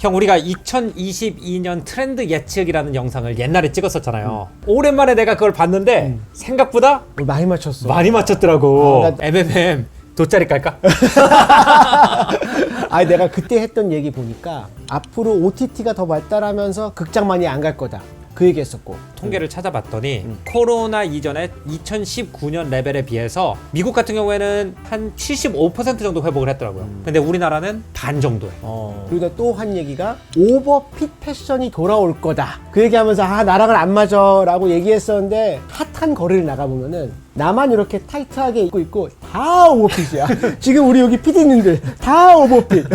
형, 우리가 2022년 트렌드 예측이라는 영상을 옛날에 찍었었잖아요. 오랜만에 내가 그걸 봤는데 생각보다 많이 맞췄어. 많이 맞췄더라고. 나- MMM 돗자리 깔까? 아니 내가 그때 했던 얘기 보니까 앞으로 OTT가 더 발달하면서 극장 많이 안 갈 거다. 그 얘기했었고. 통계를 찾아봤더니 코로나 이전에 2019년 레벨에 비해서 미국 같은 경우에는 한 75% 정도 회복을 했더라고요. 근데 우리나라는 반 정도에. 그리고 또 한 얘기가 오버핏 패션이 돌아올 거다. 그 얘기하면서 나랑은 안 맞아 라고 얘기했었는데 핫한 거리를 나가보면은 나만 이렇게 타이트하게 입고 있고 다 오버핏이야. 지금 우리 여기 PD님들 다 오버핏.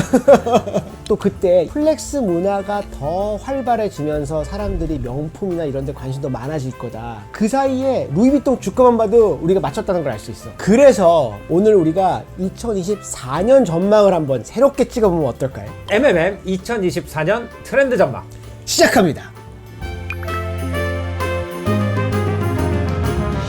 또 그때 플렉스 문화가 더 활발해지면서 사람들이 명품이나 이런 데 관심이 더 많아질 거다. 그 사이에 루이비통 주가만 봐도 우리가 맞췄다는 걸 알 수 있어. 그래서 오늘 우리가 2024년 전망을 한번 새롭게 찍어보면 어떨까요? MMM 2024년 트렌드 전망. 시작합니다.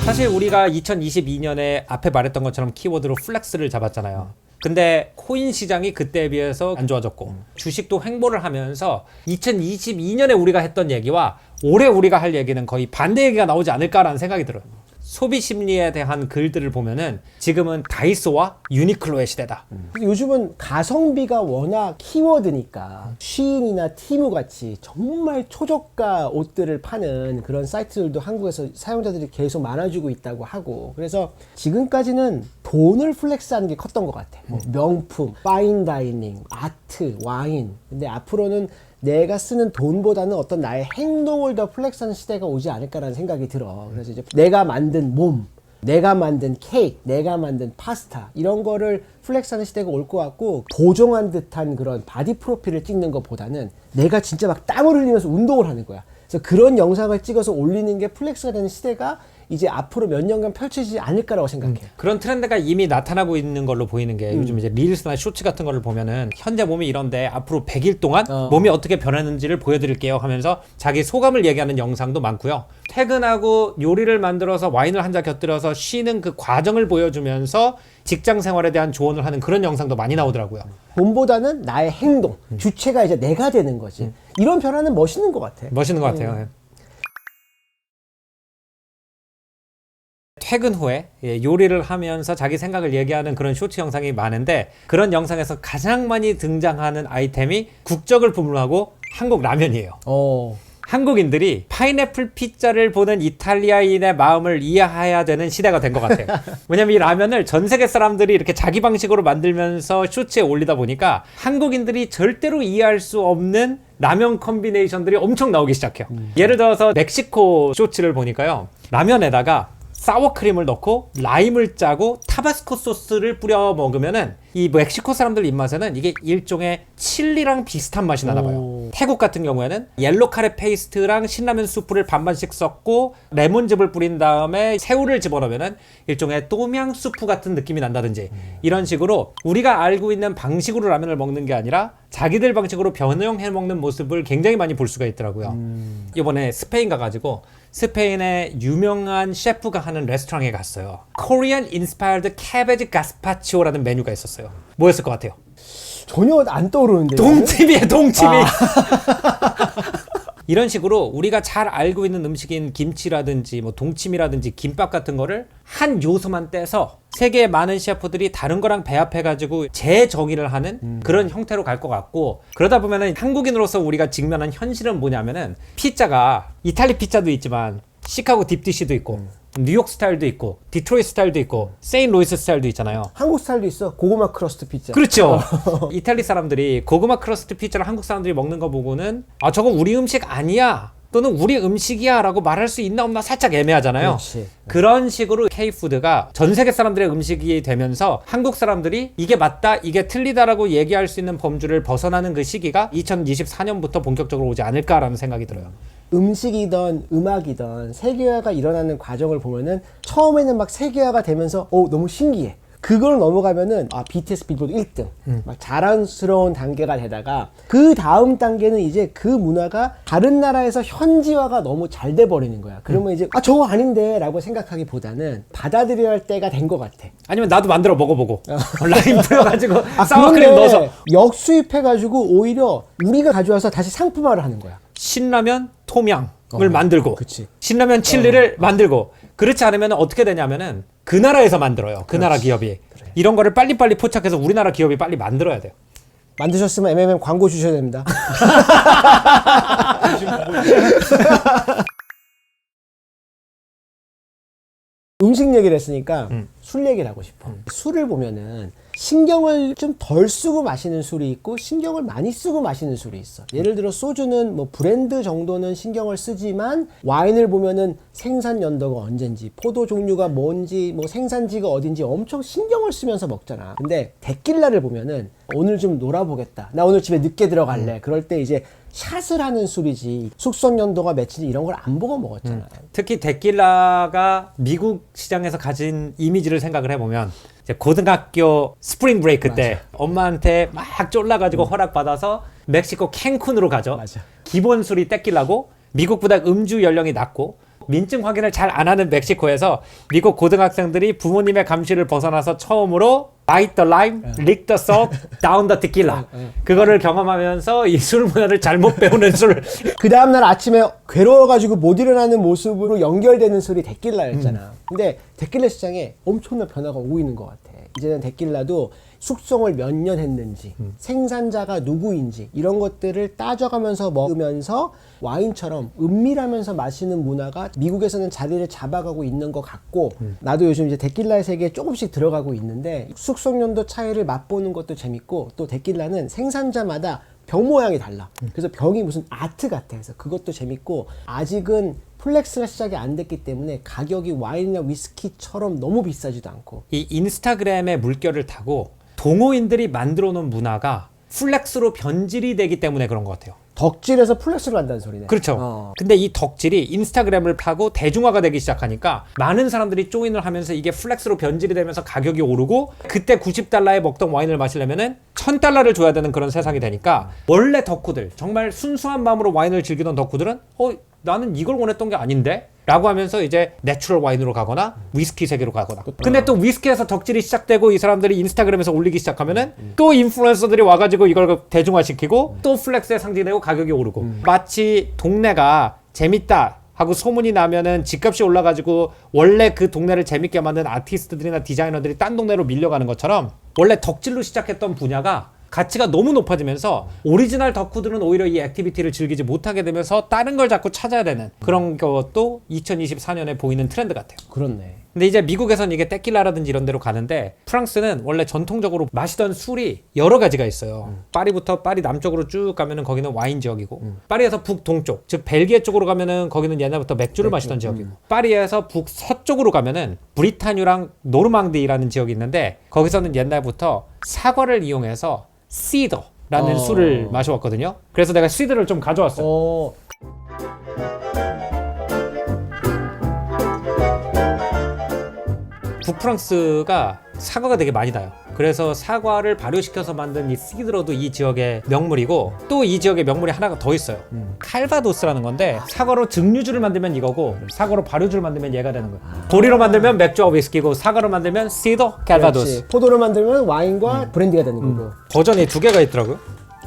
사실 우리가 2022년에 앞에 말했던 것처럼 키워드로 플렉스를 잡았잖아요. 근데 코인 시장이 그때에 비해서 안 좋아졌고 주식도 횡보를 하면서 2022년에 우리가 했던 얘기와 올해 우리가 할 얘기는 거의 반대 얘기가 나오지 않을까라는 생각이 들어요. 소비 심리에 대한 글들을 보면은 지금은 다이소와 유니클로의 시대다. 요즘은 가성비가 워낙 키워드니까 쉬인이나 티무 같이 정말 초저가 옷들을 파는 그런 사이트들도 한국에서 사용자들이 계속 많아지고 있다고 하고, 그래서 지금까지는 돈을 플렉스하는 게 컸던 것 같아. 뭐 명품, 파인다이닝, 아트, 와인. 근데 앞으로는 내가 쓰는 돈보다는 어떤 나의 행동을 더 플렉스하는 시대가 오지 않을까라는 생각이 들어. 그래서 이제 내가 만든 몸, 내가 만든 케이크, 내가 만든 파스타 이런 거를 플렉스하는 시대가 올 것 같고, 보정한 듯한 그런 바디 프로필을 찍는 것보다는 내가 진짜 막 땀을 흘리면서 운동을 하는 거야. 그래서 그런 영상을 찍어서 올리는 게 플렉스가 되는 시대가 이제 앞으로 몇 년간 펼쳐지지 않을까라고 생각해. 그런 트렌드가 이미 나타나고 있는 걸로 보이는 게 요즘 이제 릴스나 쇼츠 같은 거를 보면은 현재 몸이 이런데 앞으로 100일 동안 몸이 어떻게 변하는지를 보여드릴게요 하면서 자기 소감을 얘기하는 영상도 많고요. 퇴근하고 요리를 만들어서 와인을 한 잔 곁들여서 쉬는 그 과정을 보여주면서 직장 생활에 대한 조언을 하는 그런 영상도 많이 나오더라고요. 돈보다는 나의 행동, 주체가 이제 내가 되는 거지. 이런 변화는 멋있는 것 같아. 멋있는 것 같아요. 예. 퇴근 후에 요리를 하면서 자기 생각을 얘기하는 그런 쇼츠 영상이 많은데, 그런 영상에서 가장 많이 등장하는 아이템이 국적을 불문하고 한국 라면이에요. 한국인들이 파인애플 피자를 보는 이탈리아인의 마음을 이해해야 되는 시대가 된 것 같아요. 왜냐면 이 라면을 전 세계 사람들이 이렇게 자기 방식으로 만들면서 쇼츠에 올리다 보니까 한국인들이 절대로 이해할 수 없는 라면 콤비네이션들이 엄청 나오기 시작해요. 예를 들어서 멕시코 쇼츠를 보니까요, 라면에다가 사워크림을 넣고 라임을 짜고 타바스코 소스를 뿌려 먹으면은 이 멕시코 사람들 입맛에는 이게 일종의 칠리랑 비슷한 맛이 나나 봐요. 태국 같은 경우에는 옐로 카레 페이스트랑 신라면 수프를 반반씩 섞고 레몬즙을 뿌린 다음에 새우를 집어넣으면은 일종의 또미앙 수프 같은 느낌이 난다든지, 이런 식으로 우리가 알고 있는 방식으로 라면을 먹는 게 아니라 자기들 방식으로 변형해 먹는 모습을 굉장히 많이 볼 수가 있더라고요. 이번에 스페인 가가지고 스페인의 유명한 셰프가 하는 레스토랑에 갔어요. Korean Inspired Cabbage Gazpacho라는 메뉴가 있었어요. 뭐였을 것 같아요? 전혀 안 떠오르는데. 동치미에 동치미. 이런 식으로 우리가 잘 알고 있는 음식인 김치라든지 뭐 동치미라든지 김밥 같은 거를 한 요소만 떼서 세계의 많은 셰프들이 다른 거랑 배합해가지고 재정의를 하는 그런 형태로 갈 것 같고, 그러다 보면은 한국인으로서 우리가 직면한 현실은 뭐냐면은 피자가 이탈리 피자도 있지만 시카고 딥디시도 있고 뉴욕 스타일도 있고 디트로이트 스타일도 있고 세인트루이스 스타일도 있잖아요. 한국 스타일도 있어. 고구마 크러스트 피자. 그렇죠. 이탈리 사람들이 고구마 크러스트 피자를 한국 사람들이 먹는 거 보고는 아, 저거 우리 음식 아니야 또는 우리 음식이야 라고 말할 수 있나 없나 살짝 애매하잖아요. 그렇지. 그런 식으로 K푸드가 전 세계 사람들의 음식이 되면서 한국 사람들이 이게 맞다 이게 틀리다라고 얘기할 수 있는 범주를 벗어나는 그 시기가 2024년부터 본격적으로 오지 않을까라는 생각이 들어요. 음식이든 음악이든 세계화가 일어나는 과정을 보면은 처음에는 막 세계화가 되면서 너무 신기해. 그걸 넘어가면은 BTS 빌보드 1등 막 자랑스러운 단계가 되다가 그 다음 단계는 이제 그 문화가 다른 나라에서 현지화가 너무 잘 돼 버리는 거야. 그러면 이제 저거 아닌데 라고 생각하기보다는 받아들여야 할 때가 된 것 같아. 아니면 나도 만들어 먹어보고 라임 뿌려가지고 사워크림 그런데 넣어서 역수입해가지고 오히려 우리가 가져와서 다시 상품화를 하는 거야. 신라면 톰양을 만들고 그치. 신라면 칠리를 만들고 그렇지 않으면 어떻게 되냐면은 그 나라에서 만들어요. 그 나라 기업이. 이런 거를 빨리빨리 포착해서 우리나라 기업이 빨리 만들어야 돼요. 만드셨으면 MMM 광고 주셔야 됩니다. 음식 얘기를 했으니까 술 얘기를 하고 싶어. 술을 보면은 신경을 좀 덜 쓰고 마시는 술이 있고 신경을 많이 쓰고 마시는 술이 있어. 예를 들어 소주는 뭐 브랜드 정도는 신경을 쓰지만 와인을 보면은 생산 연도가 언젠지 포도 종류가 뭔지 뭐 생산지가 어딘지 엄청 신경을 쓰면서 먹잖아. 근데 데킬라를 보면은 오늘 좀 놀아보겠다. 나 오늘 집에 늦게 들어갈래. 그럴 때 이제 샷을 하는 술이지 숙성 연도가 며칠인지 이런 걸 안 보고 먹었잖아. 특히 데킬라가 미국 시장에서 가진 이미지를 생각을 해보면 이제 고등학교 스프링 브레이크 때 엄마한테 막 쫄라가지고 허락받아서 멕시코 캔쿤으로 가죠. 맞아. 기본 술이 데킬라고 미국보다 음주 연령이 낮고 민증 확인을 잘 안 하는 멕시코에서 미국 고등학생들이 부모님의 감시를 벗어나서 처음으로 bite the lime, lick the salt, down the tequila 그거를 경험하면서 이 술 문화를 잘못 배우는 술. 그 다음날 아침에 괴로워가지고 못 일어나는 모습으로 연결되는 술이 데킬라였잖아. 근데 데킬라 시장에 엄청난 변화가 오고 있는 것 같아. 이제는 데킬라도 숙성을 몇 년 했는지 생산자가 누구인지 이런 것들을 따져가면서 먹으면서 와인처럼 은밀하면서 마시는 문화가 미국에서는 자리를 잡아가고 있는 것 같고 나도 요즘 이제 데킬라의 세계에 조금씩 들어가고 있는데 숙성 연도 차이를 맛보는 것도 재밌고 또 데킬라는 생산자마다 병 모양이 달라. 그래서 병이 무슨 아트 같아. 그래서 그것도 재밌고 아직은 플렉스가 시작이 안 됐기 때문에 가격이 와인이나 위스키처럼 너무 비싸지도 않고. 이 인스타그램의 물결을 타고 동호인들이 만들어 놓은 문화가 플렉스로 변질이 되기 때문에 그런 것 같아요. 덕질에서 플렉스를 한다는 소리네. 그렇죠. 근데 이 덕질이 인스타그램을 타고 대중화가 되기 시작하니까 많은 사람들이 조인을 하면서 이게 플렉스로 변질이 되면서 가격이 오르고 그때 90달러에 먹던 와인을 마시려면은 1000달러를 줘야 되는 그런 세상이 되니까 원래 덕후들 정말 순수한 마음으로 와인을 즐기던 덕후들은 나는 이걸 원했던 게 아닌데? 라고 하면서 이제 내추럴 와인으로 가거나 위스키 세계로 가거나. 근데 또 위스키에서 덕질이 시작되고 이 사람들이 인스타그램에서 올리기 시작하면은 또 인플루언서들이 와가지고 이걸 대중화시키고 또 플렉스에 상징이 되고 가격이 오르고 마치 동네가 재밌다 하고 소문이 나면은 집값이 올라가지고 원래 그 동네를 재밌게 만든 아티스트들이나 디자이너들이 딴 동네로 밀려가는 것처럼 원래 덕질로 시작했던 분야가 가치가 너무 높아지면서 오리지널 덕후들은 오히려 이 액티비티를 즐기지 못하게 되면서 다른 걸 자꾸 찾아야 되는 그런 것도 2024년에 보이는 트렌드 같아요. 그렇네. 근데 이제 미국에선 이게 테킬라라든지 이런 데로 가는데 프랑스는 원래 전통적으로 마시던 술이 여러 가지가 있어요. 파리부터 파리 남쪽으로 쭉 가면은 거기는 와인 지역이고 파리에서 북동쪽 즉 벨기에 쪽으로 가면은 거기는 옛날부터 맥주를 마시던 지역이고 파리에서 북서쪽으로 가면은 브리타뉴랑 노르망디라는 지역이 있는데 거기서는 옛날부터 사과를 이용해서 시더라는 술을 마셔왔거든요. 그래서 내가 시더를 좀 가져왔어요. 북프랑스가 사과가 되게 많이 나요. 그래서 사과를 발효시켜서 만든 이 시드러도 이 지역의 명물이고 또 이 지역의 명물이 하나가 더 있어요. 칼바도스라는 건데 사과로 증류주를 만들면 이거고 사과로 발효주를 만들면 얘가 되는 거예요. 보리로 만들면 맥주와 위스키고 사과로 만들면 시더, 칼바도스. 포도로 만들면 와인과 브랜디가 되는 거고. 버전이 두 개가 있더라고요.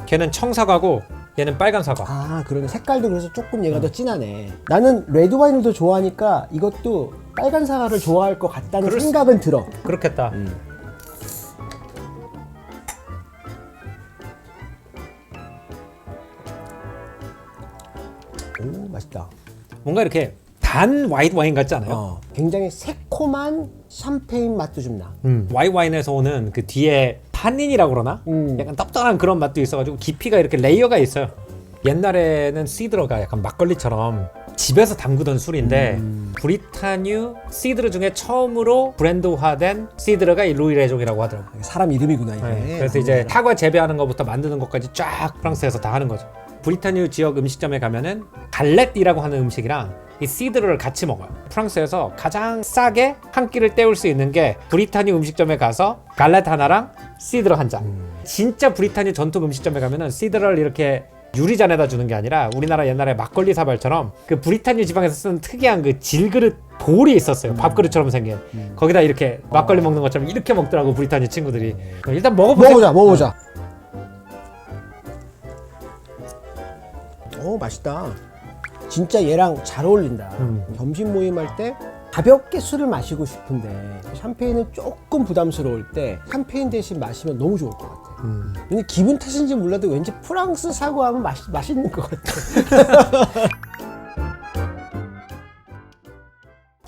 걔는 청사과고 얘는 빨간 사과. 그러네. 색깔도 그래서 조금 얘가 더 진하네. 나는 레드 와인을 더 좋아하니까 이것도 빨간 사과를 좋아할 것 같다는 생각은 들어. 그렇겠다. 오, 맛있다. 뭔가 이렇게 단 화이트 와인 같지 않아요? 굉장히 새콤한 샴페인 맛도 좀 나. 화이트 와인에서 오는 그 뒤에 탄닌이라고 그러나? 약간 떡떡한 그런 맛도 있어가지고 깊이가 이렇게 레이어가 있어요. 옛날에는 시드러가 약간 막걸리처럼 집에서 담그던 술인데 브리타뉴 시드러 중에 처음으로 브랜드화된 시드러가 이 루이 레종이라고 하더라고요. 사람 이름이구나 이게. 네, 그래서 이제 사과 재배하는 것부터 만드는 것까지 쫙 프랑스에서 다 하는 거죠. 브리타뉴 지역 음식점에 가면은 갈렛이라고 하는 음식이랑 이 시드러를 같이 먹어요. 프랑스에서 가장 싸게 한 끼를 때울 수 있는 게 브리타니 음식점에 가서 갈렛 하나랑 시드러 한 잔. 진짜 브리타니 전통 음식점에 가면은 시드러를 이렇게 유리잔에다 주는 게 아니라 우리나라 옛날에 막걸리 사발처럼 그 브리타니 지방에서 쓰는 특이한 그 질그릇 볼이 있었어요. 밥그릇처럼 생긴. 거기다 이렇게 막걸리 먹는 것처럼 이렇게 먹더라고 브리타니 친구들이. 일단 먹어보자. 먹어보자. 오, 맛있다. 진짜 얘랑 잘 어울린다. 점심 모임할 때 가볍게 술을 마시고 싶은데 샴페인은 조금 부담스러울 때 샴페인 대신 마시면 너무 좋을 것 같아. 근데 기분 탓인지 몰라도 왠지 프랑스 사고 하면 맛있는 것 같아.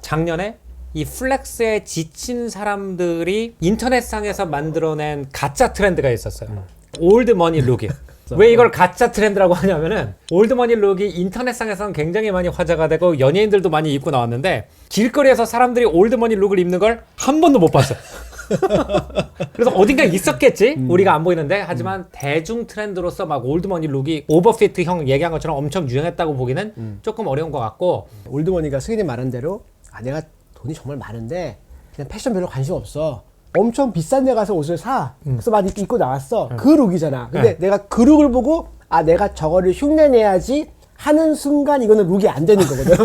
작년에 이 플렉스에 지친 사람들이 인터넷상에서 만들어낸 가짜 트렌드가 있었어요. 올드 머니 룩이. 왜 이걸 가짜 트렌드라고 하냐면은 올드 머니 룩이 인터넷상에서는 굉장히 많이 화제가 되고 연예인들도 많이 입고 나왔는데 길거리에서 사람들이 올드 머니 룩을 입는 걸 한 번도 못 봤어요. 그래서 어딘가 있었겠지 우리가 안 보이는데 하지만 대중 트렌드로서 막 올드 머니 룩이 오버피트 형 얘기한 것처럼 엄청 유행했다고 보기는 조금 어려운 것 같고 올드머니가 승인이 말한 대로 내가 돈이 정말 많은데 그냥 패션 별로 관심 없어. 엄청 비싼 데 가서 옷을 사. 그래서 막 입고 나왔어. 그 룩이잖아. 근데 내가 그 룩을 보고 내가 저거를 흉내내야지 하는 순간 이거는 룩이 안 되는 거거든.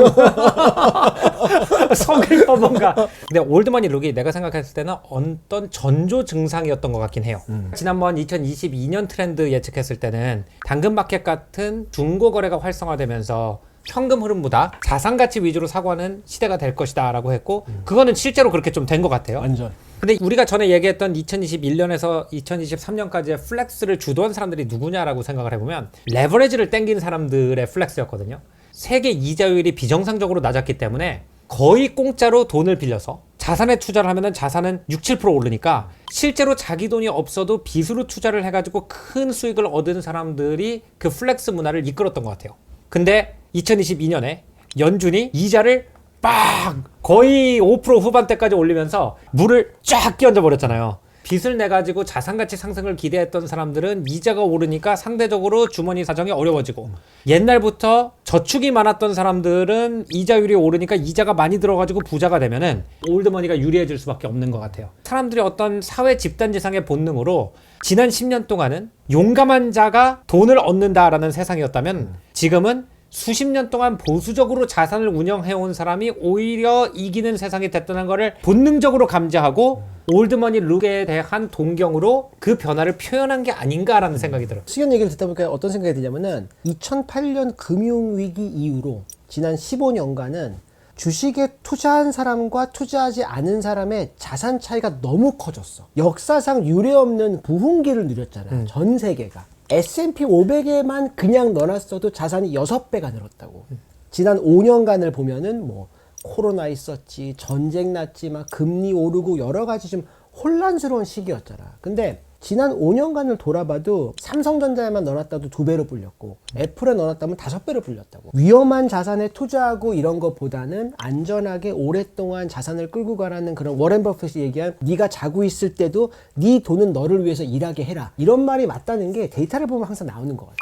속을 뭔가. 근데 올드머니 룩이 내가 생각했을 때는 어떤 전조 증상이었던 것 같긴 해요. 지난번 2022년 트렌드 예측했을 때는 당근마켓 같은 중고거래가 활성화되면서 현금 흐름보다 자산가치 위주로 사고하는 시대가 될 것이다 라고 했고 그거는 실제로 그렇게 좀 된 것 같아요. 완전. 근데 우리가 전에 얘기했던 2021년에서 2023년까지의 플렉스를 주도한 사람들이 누구냐라고 생각을 해보면 레버리지를 땡긴 사람들의 플렉스였거든요. 세계 이자율이 비정상적으로 낮았기 때문에 거의 공짜로 돈을 빌려서 자산에 투자를 하면은 자산은 6, 7% 오르니까 실제로 자기 돈이 없어도 빚으로 투자를 해가지고 큰 수익을 얻은 사람들이 그 플렉스 문화를 이끌었던 것 같아요. 근데 2022년에 연준이 이자를 빡 거의 5% 후반대까지 올리면서 물을 쫙 끼얹어 버렸잖아요. 빚을 내가지고 자산가치 상승을 기대했던 사람들은 이자가 오르니까 상대적으로 주머니 사정이 어려워지고 옛날부터 저축이 많았던 사람들은 이자율이 오르니까 이자가 많이 들어가지고 부자가 되면은 올드머니가 유리해질 수밖에 없는 것 같아요. 사람들이 어떤 사회 집단지상의 본능으로 지난 10년 동안은 용감한 자가 돈을 얻는다라는 세상이었다면 지금은 수십 년 동안 보수적으로 자산을 운영해온 사람이 오히려 이기는 세상이 됐다는 것을 본능적으로 감지하고 올드머니 룩에 대한 동경으로 그 변화를 표현한 게 아닌가라는 생각이 들어요. 수견 얘기를 듣다 보니까 어떤 생각이 드냐면은 2008년 금융위기 이후로 지난 15년간은 주식에 투자한 사람과 투자하지 않은 사람의 자산 차이가 너무 커졌어. 역사상 유례없는 부흥기를 누렸잖아. 전 세계가. S&P 500에만 그냥 넣어놨어도 자산이 6배가 늘었다고. 지난 5년간을 보면은 뭐 코로나 있었지, 전쟁 났지, 막 금리 오르고 여러 가지 좀 혼란스러운 시기였잖아. 근데 지난 5년간을 돌아봐도 삼성전자에만 넣어놨다도 2배로 불렸고 애플에 넣어놨다면 5배로 불렸다고. 위험한 자산에 투자하고 이런 것보다는 안전하게 오랫동안 자산을 끌고 가라는 그런 워렌 버핏이 얘기한 네가 자고 있을 때도 네 돈은 너를 위해서 일하게 해라. 이런 말이 맞다는 게 데이터를 보면 항상 나오는 것 같아.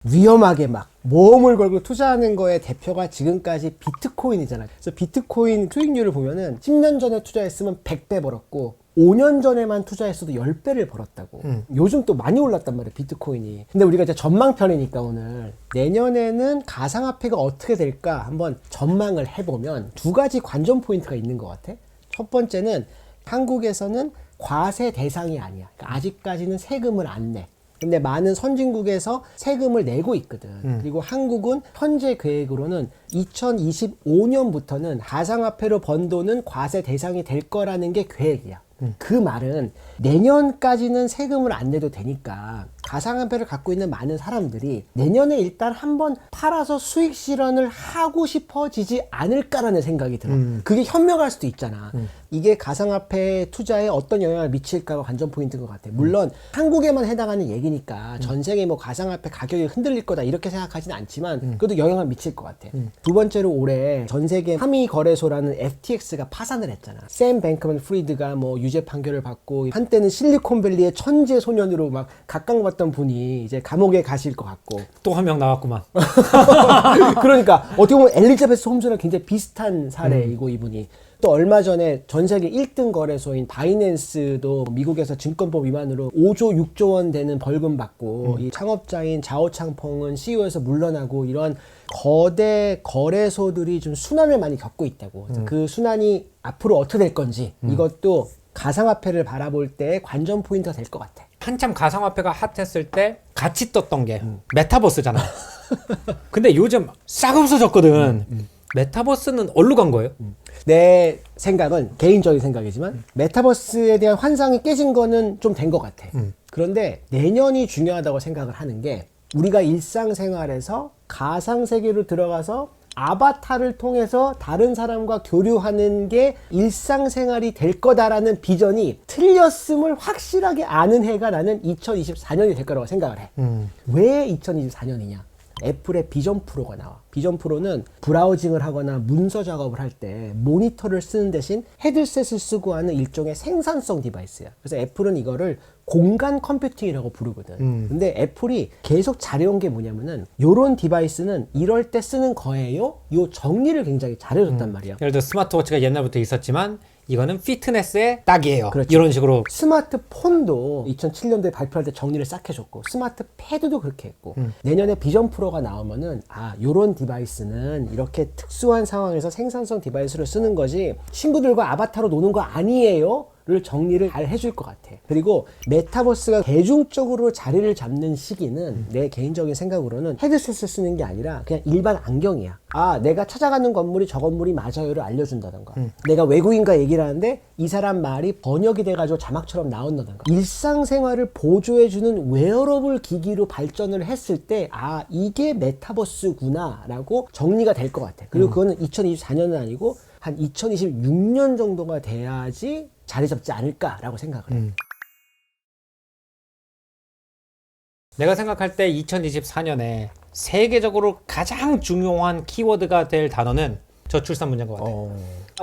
위험하게 막 모험을 걸고 투자하는 거의 대표가 지금까지 비트코인이잖아. 그래서 비트코인 수익률을 보면은 10년 전에 투자했으면 100배 벌었고 5년 전에만 투자했어도 10배를 벌었다고. 요즘 또 많이 올랐단 말이야, 비트코인이. 근데 우리가 이제 전망편이니까 오늘 내년에는 가상화폐가 어떻게 될까 한번 전망을 해보면 2가지 관전 포인트가 있는 것 같아. 첫 번째는 한국에서는 과세 대상이 아니야. 그러니까 아직까지는 세금을 안 내. 근데 많은 선진국에서 세금을 내고 있거든. 그리고 한국은 현재 계획으로는 2025년부터는 가상화폐로 번 돈은 과세 대상이 될 거라는 게 계획이야. 그 말은 내년까지는 세금을 안 내도 되니까 가상화폐를 갖고 있는 많은 사람들이 내년에 일단 한번 팔아서 수익 실현을 하고 싶어지지 않을까라는 생각이 들어. 그게 현명할 수도 있잖아. 이게 가상화폐 투자에 어떤 영향을 미칠까가 관전 포인트인 것 같아요. 물론 한국에만 해당하는 얘기니까 전 세계 뭐 가상화폐 가격이 흔들릴 거다 이렇게 생각하지는 않지만 그래도 영향을 미칠 것 같아. 두 번째로 올해 전 세계 함의 거래소라는 FTX가 파산을 했잖아. 샘 뱅크먼 프리드가 뭐 유죄 판결을 받고 한때는 실리콘밸리의 천재 소년으로 막 각광받던 분이 이제 감옥에 가실 것 같고 또 한 명 나왔구만. 그러니까 어떻게 보면 엘리자베스 홈즈랑 굉장히 비슷한 사례이고 이분이 또 얼마 전에 전 세계 1등 거래소인 바이낸스도 미국에서 증권법 위반으로 5조 6조 원 되는 벌금 받고 이 창업자인 자오창펑은 CEO에서 물러나고 이런 거대 거래소들이 좀 순환을 많이 겪고 있다고. 그래서 그 순환이 앞으로 어떻게 될 건지 이것도 가상화폐를 바라볼 때 관전 포인트가 될 것 같아. 한참 가상화폐가 핫했을 때 같이 떴던 게 메타버스잖아. 근데 요즘 싹 없어졌거든. 메타버스는 어디로 간 거예요? 내 생각은 개인적인 생각이지만 메타버스에 대한 환상이 깨진 거는 좀 된 것 같아. 그런데 내년이 중요하다고 생각을 하는 게 우리가 일상생활에서 가상세계로 들어가서 아바타를 통해서 다른 사람과 교류하는 게 일상생활이 될 거다라는 비전이 틀렸음을 확실하게 아는 해가 나는 2024년이 될 거라고 생각을 해. 왜 2024년이냐? 애플의 비전 프로가 나와. 비전 프로는 브라우징을 하거나 문서 작업을 할 때 모니터를 쓰는 대신 헤드셋을 쓰고 하는 일종의 생산성 디바이스야. 그래서 애플은 이거를 공간 컴퓨팅이라고 부르거든. 근데 애플이 계속 잘해온 게 뭐냐면은 요런 디바이스는 이럴 때 쓰는 거예요? 요 정리를 굉장히 잘해줬단 말이야. 예를 들어 스마트워치가 옛날부터 있었지만 이거는 피트니스에 딱이에요. 그렇죠. 이런 식으로. 스마트폰도 2007년도에 발표할 때 정리를 싹 해줬고 스마트패드도 그렇게 했고 내년에 비전 프로가 나오면은 아 요런 디바이스는 이렇게 특수한 상황에서 생산성 디바이스를 쓰는 거지 친구들과 아바타로 노는 거 아니에요? 를 정리를 잘 해줄 것 같아. 그리고 메타버스가 대중적으로 자리를 잡는 시기는 내 개인적인 생각으로는 헤드셋을 쓰는 게 아니라 그냥 일반 안경이야. 아 내가 찾아가는 건물이 저 건물이 맞아요를 알려준다던가 내가 외국인과 얘기를 하는데 이 사람 말이 번역이 돼가지고 자막처럼 나온다던가 일상생활을 보조해주는 웨어러블 기기로 발전을 했을 때 아 이게 메타버스구나 라고 정리가 될 것 같아. 그리고 그거는 2024년은 아니고 한 2026년 정도가 돼야지 자리 잡지 않을까라고 생각을 해. 내가 생각할 때 2024년에 세계적으로 가장 중요한 키워드가 될 단어는 저출산 문제인 것 같아.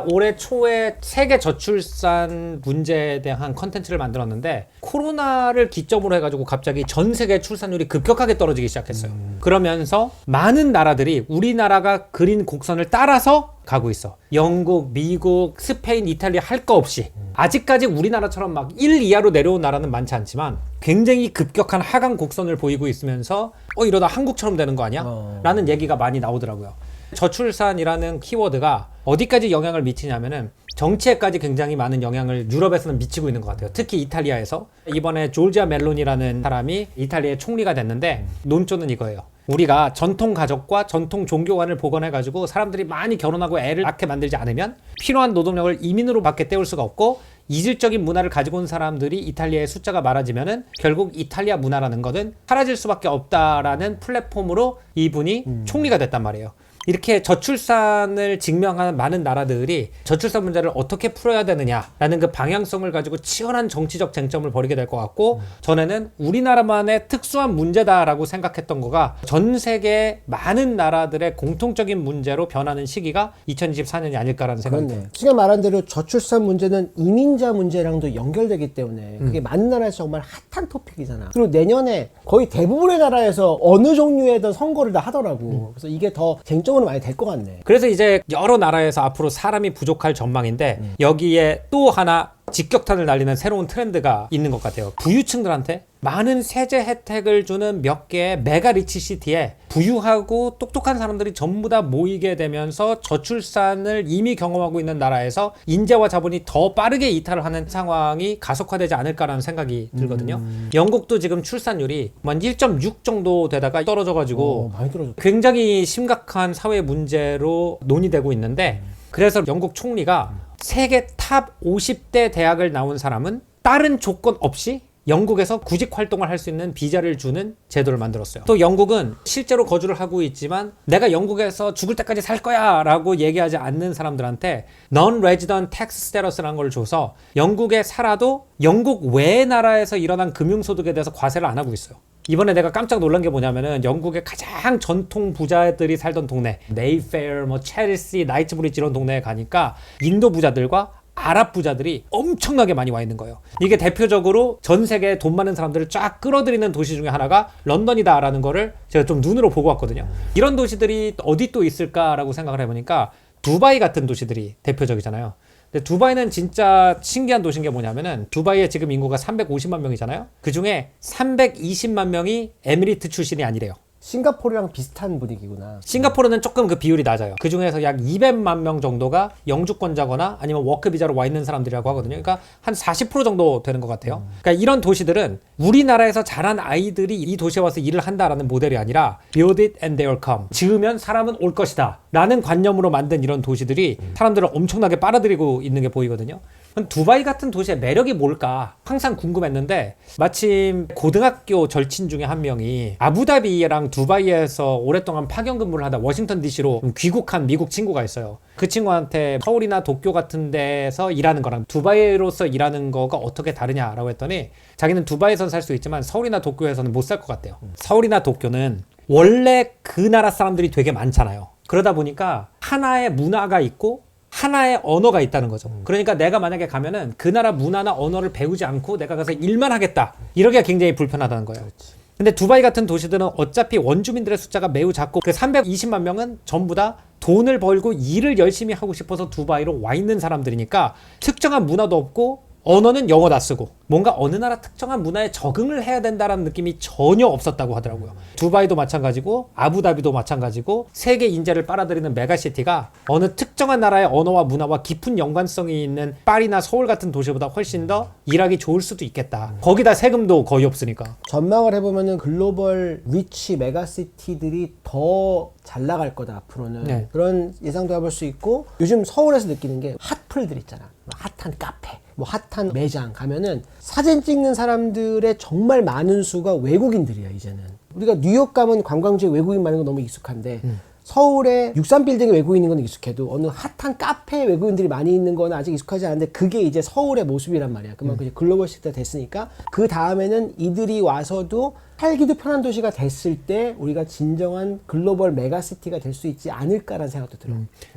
올해 초에 세계 저출산 문제에 대한 컨텐츠를 만들었는데 코로나를 기점으로 해가지고 갑자기 전 세계 출산율이 급격하게 떨어지기 시작했어요. 그러면서 많은 나라들이 우리나라가 그린 곡선을 따라서 가고 있어. 영국, 미국, 스페인, 이탈리아 할 거 없이 아직까지 우리나라처럼 막 1 이하로 내려온 나라는 많지 않지만 굉장히 급격한 하강 곡선을 보이고 있으면서 이러다 한국처럼 되는 거 아니야? 라는 얘기가 많이 나오더라고요. 저출산이라는 키워드가 어디까지 영향을 미치냐면은 정치에까지 굉장히 많은 영향을 유럽에서는 미치고 있는 것 같아요. 특히 이탈리아에서 이번에 조르지아 멜로니라는 사람이 이탈리아의 총리가 됐는데 논조는 이거예요. 우리가 전통 가족과 전통 종교관을 복원해가지고 사람들이 많이 결혼하고 애를 낳게 만들지 않으면 필요한 노동력을 이민으로 밖에 떼올 수가 없고 이질적인 문화를 가지고 온 사람들이 이탈리아의 숫자가 많아지면은 결국 이탈리아 문화라는 것은 사라질 수밖에 없다라는 플랫폼으로 이분이 총리가 됐단 말이에요. 이렇게 저출산을 직면하는 많은 나라들이 저출산 문제를 어떻게 풀어야 되느냐라는 그 방향성을 가지고 치열한 정치적 쟁점을 벌이게 될 것 같고 전에는 우리나라만의 특수한 문제다라고 생각했던 거가 전 세계 많은 나라들의 공통적인 문제로 변하는 시기가 2024년이 아닐까라는 생각이 듭니다. 지금 말한 대로 저출산 문제는 이민자 문제랑도 연결되기 때문에 그게 많은 나라에서 정말 핫한 토픽이잖아. 그리고 내년에 거의 대부분의 나라에서 어느 종류의 선거를 다 하더라고. 그래서 이게 더 쟁점 으로 많이 될 것 같네. 그래서 이제 여러 나라에서 앞으로 사람이 부족할 전망인데 여기에 또 하나 직격탄을 날리는 새로운 트렌드가 있는 것 같아요. 부유층들한테 많은 세제 혜택을 주는 몇 개의 메가 리치 시티에 부유하고 똑똑한 사람들이 전부 다 모이게 되면서 저출산을 이미 경험하고 있는 나라에서 인재와 자본이 더 빠르게 이탈을 하는 상황이 가속화되지 않을까라는 생각이 들거든요. 영국도 지금 출산율이 한 1.6 정도 되다가 떨어져가지고 많이 떨어졌다. 굉장히 심각한 사회 문제로 논의되고 있는데 그래서 영국 총리가 세계 탑 50대 대학을 나온 사람은 다른 조건 없이 영국에서 구직 활동을 할 수 있는 비자를 주는 제도를 만들었어요. 또 영국은 실제로 거주를 하고 있지만 내가 영국에서 죽을 때까지 살 거야 라고 얘기하지 않는 사람들한테 Non-Resident Tax Status라는 걸 줘서 영국에 살아도 영국 외의 나라에서 일어난 금융소득에 대해서 과세를 안 하고 있어요. 이번에 내가 깜짝 놀란 게 뭐냐면은 영국의 가장 전통 부자들이 살던 동네 메이페어, 뭐 첼시, 나이트브리지 이런 동네에 가니까 인도 부자들과 아랍 부자들이 엄청나게 많이 와 있는 거예요. 이게 대표적으로 전 세계에 돈 많은 사람들을 쫙 끌어들이는 도시 중에 하나가 런던이다라는 거를 제가 좀 눈으로 보고 왔거든요. 이런 도시들이 어디 또 있을까라고 생각을 해보니까 두바이 같은 도시들이 대표적이잖아요. 근데 두바이는 진짜 신기한 도시인 게 뭐냐면은 두바이에 지금 인구가 350만 명이잖아요. 그 중에 320만 명이 에미리트 출신이 아니래요. 싱가포르랑 비슷한 분위기구나. 싱가포르는 조금 그 비율이 낮아요. 그 중에서 약 200만 명 정도가 영주권자거나 아니면 워크 비자로 와 있는 사람들이라고 하거든요. 그러니까 한 40% 정도 되는 것 같아요. 그러니까 이런 도시들은 우리나라에서 자란 아이들이 이 도시에 와서 일을 한다라는 모델이 아니라 build it and they'll come. 지으면 사람은 올 것이다 라는 관념으로 만든 이런 도시들이 사람들을 엄청나게 빨아들이고 있는 게 보이거든요. 두바이 같은 도시의 매력이 뭘까 항상 궁금했는데 마침 고등학교 절친 중에 한 명이 아부다비랑 두바이에서 오랫동안 파견 근무를 하다 워싱턴 DC로 귀국한 미국 친구가 있어요. 그 친구한테 서울이나 도쿄 같은 데서 일하는 거랑 두바이로서 일하는 거가 어떻게 다르냐라고 했더니 자기는 두바이에선 살 수 있지만 서울이나 도쿄에서는 못 살 것 같대요. 서울이나 도쿄는 원래 그 나라 사람들이 되게 많잖아요. 그러다 보니까 하나의 문화가 있고 하나의 언어가 있다는 거죠. 그러니까 내가 만약에 가면은 그 나라 문화나 언어를 배우지 않고 내가 가서 일만 하겠다. 이러기가 굉장히 불편하다는 거예요. 그렇지. 근데 두바이 같은 도시들은 어차피 원주민들의 숫자가 매우 작고 그 320만 명은 전부 다 돈을 벌고 일을 열심히 하고 싶어서 두바이로 와 있는 사람들이니까 특정한 문화도 없고 언어는 영어 다 쓰고 뭔가 어느 나라 특정한 문화에 적응을 해야 된다는 느낌이 전혀 없었다고 하더라고요. 두바이도 마찬가지고 아부다비도 마찬가지고 세계 인재를 빨아들이는 메가시티가 어느 특정한 나라의 언어와 문화와 깊은 연관성이 있는 파리나 서울 같은 도시보다 훨씬 더 일하기 좋을 수도 있겠다. 거기다 세금도 거의 없으니까. 전망을 해보면은 글로벌 위치 메가시티들이 더 잘 나갈 거다 앞으로는. 네. 그런 예상도 해볼 수 있고 요즘 서울에서 느끼는 게 핫플들 있잖아. 핫한 카페, 뭐 핫한 매장 가면은 사진 찍는 사람들의 정말 많은 수가 외국인들이야 이제는. 우리가 뉴욕 가면 관광지에 외국인 많은 거 너무 익숙한데 서울에 63빌딩에 외국인 있는 건 익숙해도 어느 핫한 카페에 외국인들이 많이 있는 건 아직 익숙하지 않은데 그게 이제 서울의 모습이란 말이야. 그만큼 이제 글로벌 시대가 됐으니까 그 다음에는 이들이 와서도 살기도 편한 도시가 됐을 때 우리가 진정한 글로벌 메가시티가 될 수 있지 않을까라는 생각도 들어.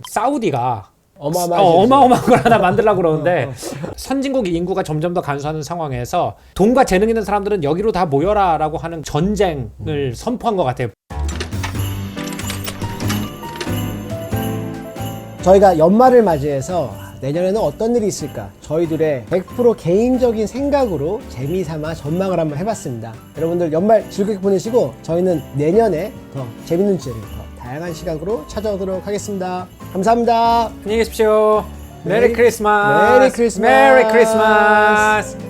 사우디가 어마어마한 걸 하나 만들려고 그러는데 선진국 인구가 점점 더 감소하는 상황에서 돈과 재능 있는 사람들은 여기로 다 모여라 라고 하는 전쟁을 선포한 것 같아요. 저희가 연말을 맞이해서 내년에는 어떤 일이 있을까 저희들의 100% 개인적인 생각으로 재미삼아 전망을 한번 해봤습니다. 여러분들 연말 즐겁게 보내시고 저희는 내년에 더 재밌는 주제를 더 다양한 시각으로 찾아오도록 하겠습니다. 감사합니다. 안녕히 계십시오. 메리 크리스마스. 메리 크리스마스. 메리 크리스마스.